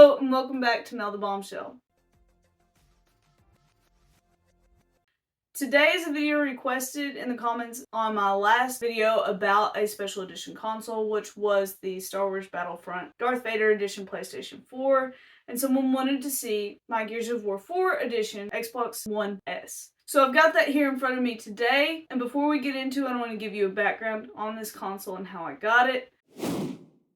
Hello and welcome back to Mel the Bombshell. Today is a video requested in the comments on my last video about a special edition console, which was the Star Wars Battlefront Darth Vader Edition PlayStation 4, and someone wanted to see my Gears of War 4 Edition Xbox One S. So I've got that here in front of me today, and before we get into it, I want to give you a background on this console and how I got it.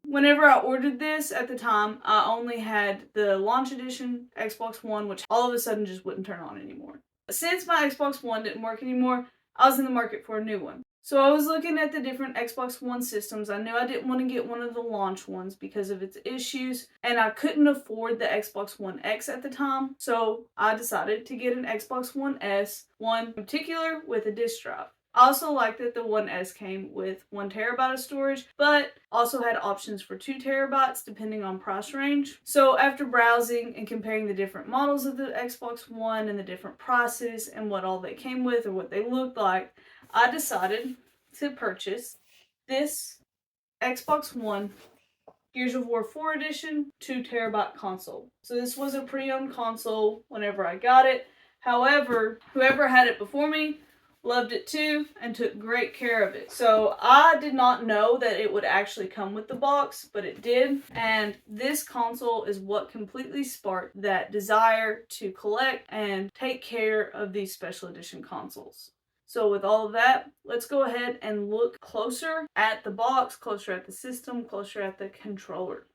Whenever I ordered this at the time, I only had the launch edition Xbox One, which all of a sudden just wouldn't turn on anymore. Since my Xbox One didn't work anymore, I was in the market for a new one. So I was looking at the different Xbox One systems. I knew I didn't want to get one of the launch ones because of its issues, and I couldn't afford the Xbox One X at the time. So I decided to get an Xbox One S, one in particular with a disc drive. I also liked that the One S came with 1 terabyte of storage, but also had options for 2 terabytes depending on price range. So after browsing and comparing the different models of the Xbox One and the different prices and what all they came with or what they looked like, I decided to purchase this Xbox One Gears of War 4 Edition 2 terabyte console. So this was a pre-owned console whenever I got it. However, whoever had it before me loved it too and took great care of it. So I did not know that it would actually come with the box, but it did. And this console is what completely sparked that desire to collect and take care of these special edition consoles. So with all of that, let's go ahead and look closer at the box, closer at the system, closer at the controller.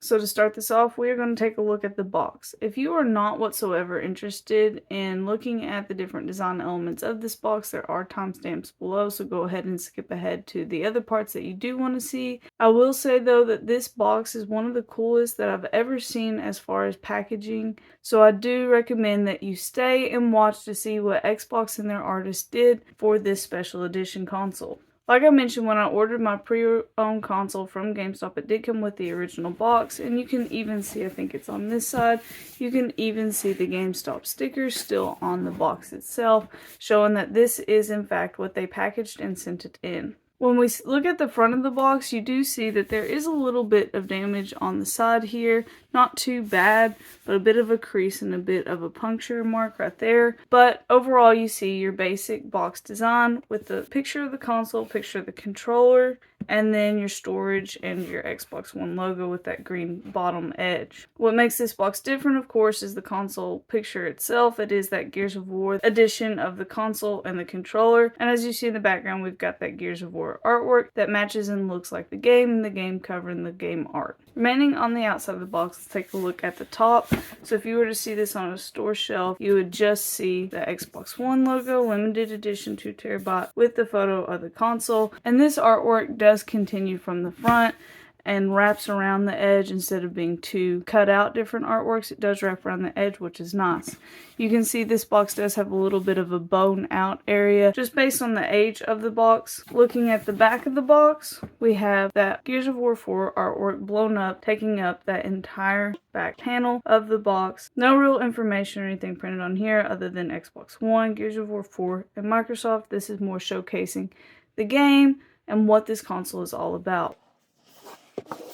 So to start this off, we are going to take a look at the box. If you are not whatsoever interested in looking at the different design elements of this box, there are timestamps below, so go ahead and skip ahead to the other parts that you do want to see. I will say though that this box is one of the coolest that I've ever seen as far as packaging, so I do recommend that you stay and watch to see what Xbox and their artists did for this special edition console. Like I mentioned, when I ordered my pre-owned console from GameStop, it did come with the original box, and you can even see, I think it's on this side, you can even see the GameStop sticker still on the box itself, showing that this is in fact what they packaged and sent it in. When we look at the front of the box, you do see that there is a little bit of damage on the side here. Not too bad, but a bit of a crease and a bit of a puncture mark right there. But overall, you see your basic box design with the picture of the console, picture of the controller, and then your storage and your Xbox One logo with that green bottom edge. What makes this box different, of course, is the console picture itself. It is that Gears of War edition of the console and the controller. And as you see in the background, we've got that Gears of War artwork that matches and looks like the game, and the game cover and the game art. Remaining on the outside of the box, let's take a look at the top. So if you were to see this on a store shelf, you would just see the Xbox One logo, limited edition 2 terabyte with the photo of the console. And this artwork does continue from the front and wraps around the edge. Instead of being two cut out different artworks, it does wrap around the edge, which is nice. You can see this box does have a little bit of a bone out area just based on the age of the box. Looking at the back of the box, we have that Gears of War 4 artwork blown up, taking up that entire back panel of the box. No real information or anything printed on here other than Xbox One, Gears of War 4, and Microsoft. This is more showcasing the game and what this console is all about.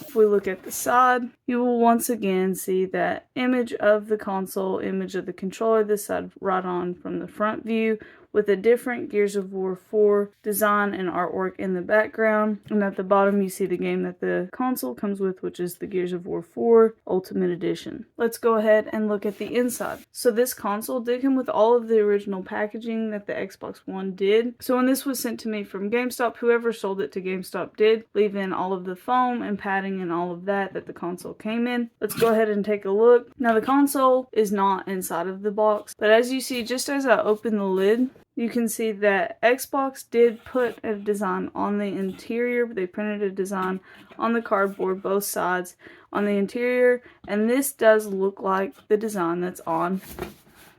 If we look at the side, you will once again see that image of the console, image of the controller, this side right on from the front view, with a different Gears of War 4 design and artwork in the background. And at the bottom you see the game that the console comes with, which is the Gears of War 4 Ultimate Edition. Let's go ahead and look at the inside. So this console did come with all of the original packaging that the Xbox One did. So when this was sent to me from GameStop, whoever sold it to GameStop did leave in all of the foam and padding and all of that the console came in. Let's go ahead and take a look. Now the console is not inside of the box, but as you see, just as I open the lid, you can see that Xbox did put a design on the interior. They printed a design on the cardboard, both sides on the interior, and this does look like the design that's on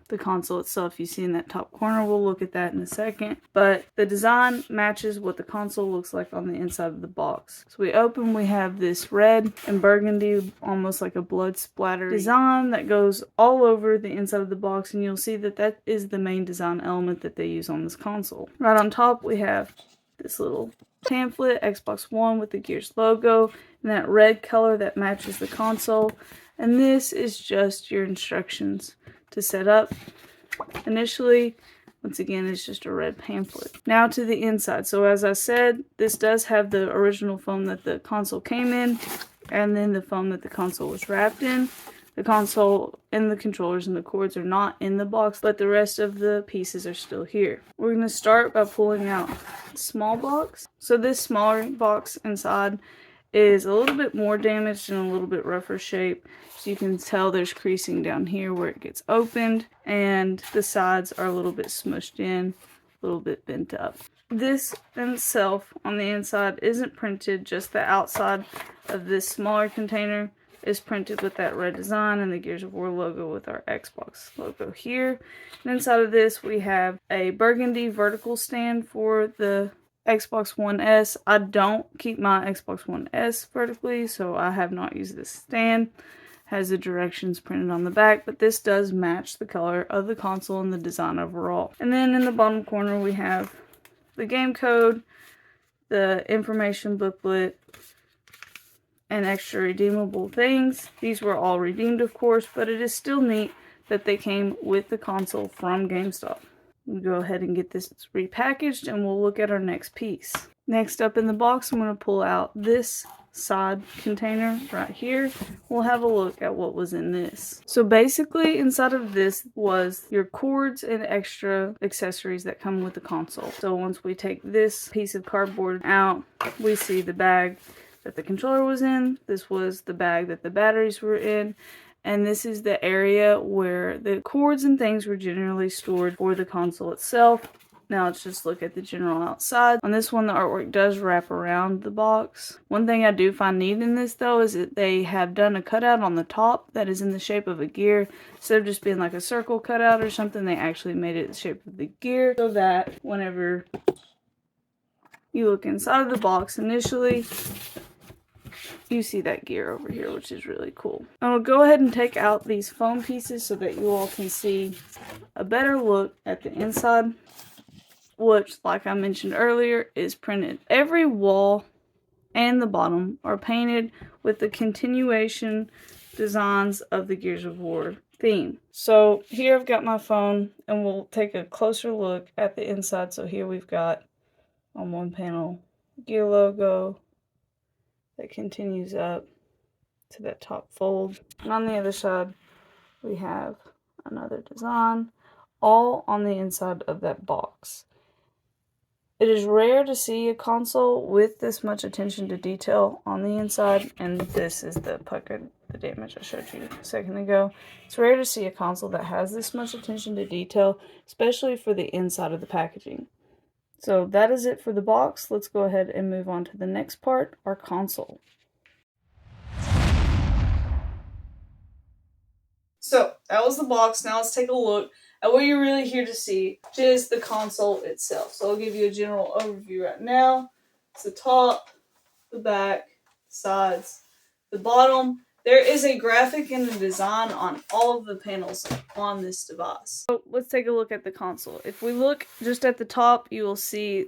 the console itself. You see in that top corner, we'll look at that in a second, but the design matches what the console looks like on the inside of the box. So we open, we have this red and burgundy, almost like a blood splatter design that goes all over the inside of the box, and you'll see that that is the main design element that they use on this console. Right on top, we have this little pamphlet, Xbox One with the Gears logo, and that red color that matches the console. And this is just your instructions to set up. Initially, once again, it's just a red pamphlet. Now to the inside. So as I said, this does have the original foam that the console came in, and then the foam that the console was wrapped in. The console and the controllers and the cords are not in the box, but the rest of the pieces are still here. We're going to start by pulling out the small box. So this smaller box inside is a little bit more damaged and a little bit rougher shape. So you can tell there's creasing down here where it gets opened, and the sides are a little bit smushed in, a little bit bent up. This in itself on the inside isn't printed, just the outside of this smaller container is printed with that red design and the Gears of War logo with our Xbox logo here. And inside of this we have a burgundy vertical stand for the Xbox One S. I don't keep my Xbox One S vertically, so I have not used this stand. It has the directions printed on the back, but this does match the color of the console and the design overall. And then in the bottom corner we have the game code, the information booklet, and extra redeemable things. These were all redeemed, of course, but it is still neat that they came with the console from GameStop. We'll go ahead and get this repackaged and we'll look at our next piece. Next up in the box, I'm going to pull out this side container right here. We'll have a look at what was in this. So basically inside of this was your cords and extra accessories that come with the console. So once we take this piece of cardboard out, we see the bag that the controller was in. This was the bag that the batteries were in. And this is the area where the cords and things were generally stored for the console itself. Now let's just look at the general outside. On this one, the artwork does wrap around the box. One thing I do find neat in this though is that they have done a cutout on the top that is in the shape of a gear. Instead of just being like a circle cutout or something, they actually made it the shape of the gear so that whenever you look inside of the box initially, you see that gear over here, which is really cool. I'll go ahead and take out these foam pieces so that you all can see a better look at the inside, which, like I mentioned earlier, is printed. Every wall and the bottom are painted with the continuation designs of the Gears of War theme. So here I've got my phone and we'll take a closer look at the inside. So here we've got on one panel gear logo that continues up to that top fold, and on the other side we have another design, all on the inside of that box. It is rare to see a console with this much attention to detail on the inside, and this is the puckered, the damage I showed you a second ago. It's rare to see a console that has this much attention to detail, especially for the inside of the packaging. So that is it for the box. Let's go ahead and move on to the next part, our console. So that was the box. Now let's take a look at what you're really here to see, which is the console itself. So I'll give you a general overview right now. It's the top, the back, sides, the bottom. There is a graphic and a design on all of the panels on this device. So let's take a look at the console. If we look just at the top, you will see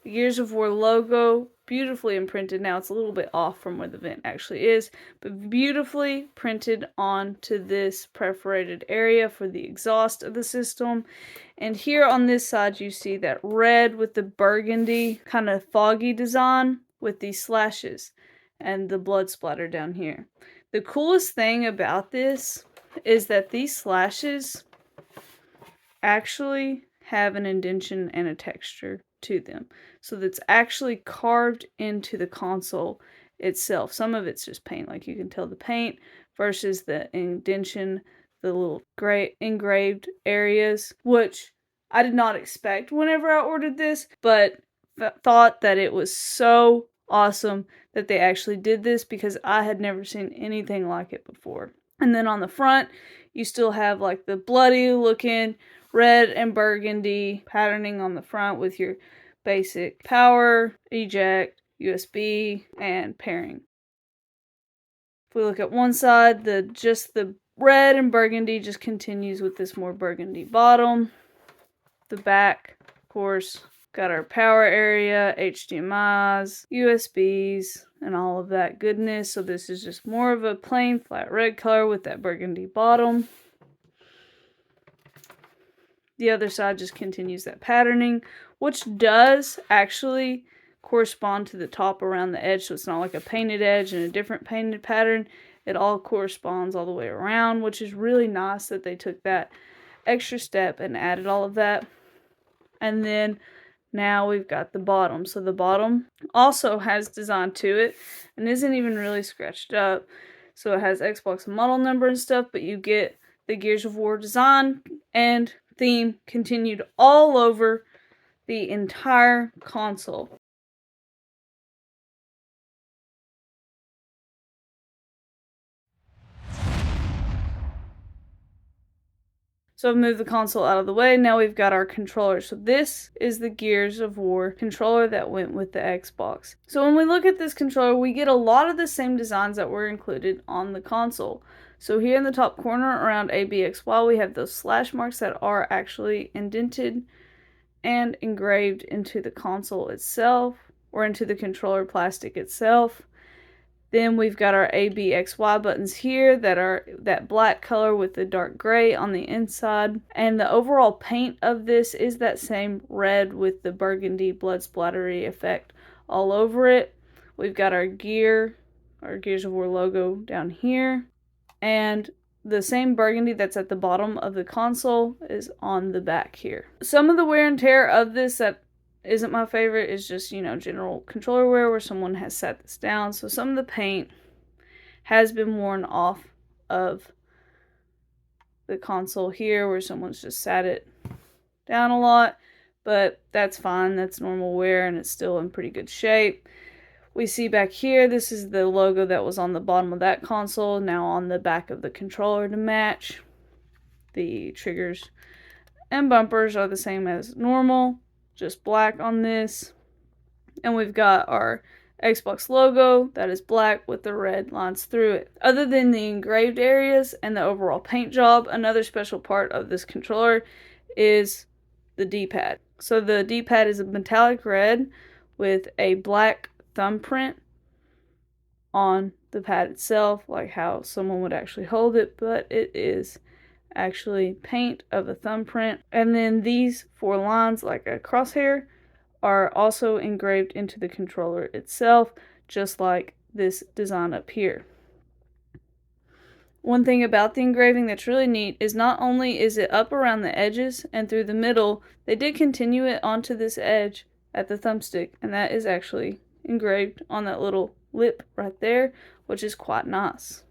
the Gears of War logo beautifully imprinted. Now it's a little bit off from where the vent actually is, but beautifully printed onto this perforated area for the exhaust of the system. And here on this side you see that red with the burgundy kind of foggy design with these slashes and the blood splatter down here. The coolest thing about this is that these slashes actually have an indentation and a texture to them. So that's actually carved into the console itself. Some of it's just paint, like you can tell the paint, versus the indentation, the little gray engraved areas, which I did not expect whenever I ordered this, but thought that it was so awesome that they actually did this because I had never seen anything like it before. And then on the front, you still have like the bloody looking red and burgundy patterning on the front with your basic power, eject, USB, and pairing. If we look at one side, the red and burgundy just continues with this more burgundy bottom. The back, of course, Got our power area, HDMIs, USBs, and all of that goodness. So this is just more of a plain flat red color with that burgundy bottom. The other side just continues that patterning, which does actually correspond to the top around the edge. So it's not like a painted edge and a different painted pattern. It all corresponds all the way around, which is really nice that they took that extra step and added all of that. And then now we've got the bottom. So the bottom also has design to it and isn't even really scratched up. So it has Xbox model number and stuff, but you get the Gears of War design and theme continued all over the entire console. So I've moved the console out of the way. Now we've got our controller. So this is the Gears of War controller that went with the Xbox. So when we look at this controller, we get a lot of the same designs that were included on the console. So here in the top corner around ABXY, we have those slash marks that are actually indented and engraved into the console itself, or into the controller plastic itself. Then we've got our ABXY buttons here that are that black color with the dark gray on the inside. And the overall paint of this is that same red with the burgundy blood splattery effect all over it. We've got our Gears of War logo down here. And the same burgundy that's at the bottom of the console is on the back here. Some of the wear and tear of this that isn't my favorite is just, general controller wear where someone has sat this down. So some of the paint has been worn off of the console here where someone's just sat it down a lot, but that's fine. That's normal wear and it's still in pretty good shape. We see back here, this is the logo that was on the bottom of that console, now on the back of the controller to match. The triggers and bumpers are the same as normal, just black on this. And we've got our Xbox logo that is black with the red lines through it. Other than the engraved areas and the overall paint job, another special part of this controller is the D-pad. So the D-pad is a metallic red with a black thumbprint on the pad itself, like how someone would actually hold it, but it is actually paint of a thumbprint. And then these 4 lines, like a crosshair, are also engraved into the controller itself, just like this design up here. One thing about the engraving that's really neat is not only is it up around the edges and through the middle, they did continue it onto this edge at the thumbstick, and that is actually engraved on that little lip right there, which is quite nice.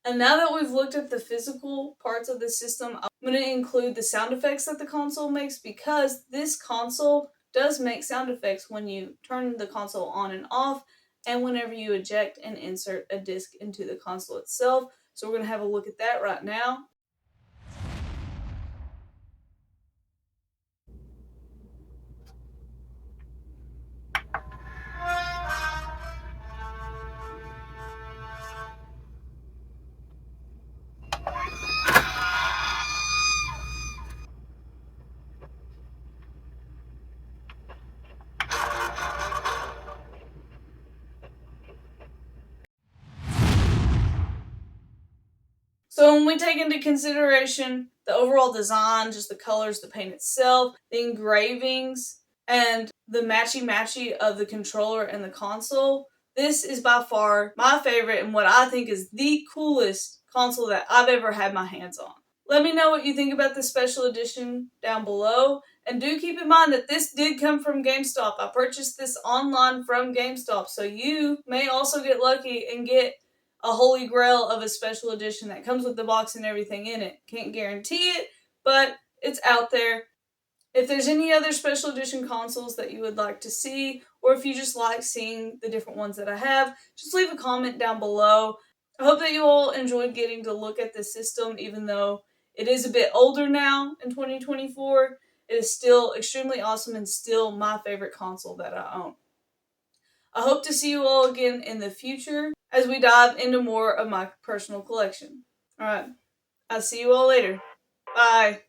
And now that we've looked at the physical parts of the system, I'm going to include the sound effects that the console makes, because this console does make sound effects when you turn the console on and off and whenever you eject and insert a disc into the console itself. So we're going to have a look at that right now. So when we take into consideration the overall design, just the colors, the paint itself, the engravings, and the matchy-matchy of the controller and the console, this is by far my favorite and what I think is the coolest console that I've ever had my hands on. Let me know what you think about this special edition down below. And do keep in mind that this did come from GameStop. I purchased this online from GameStop, so you may also get lucky and get a holy grail of a special edition that comes with the box and everything in it. Can't guarantee it, but it's out there. If there's any other special edition consoles that you would like to see, or if you just like seeing the different ones that I have, just leave a comment down below. I hope that you all enjoyed getting to look at this system, even though it is a bit older now in 2024. It is still extremely awesome and still my favorite console that I own. I hope to see you all again in the future as we dive into more of my personal collection. Alright, I'll see you all later. Bye.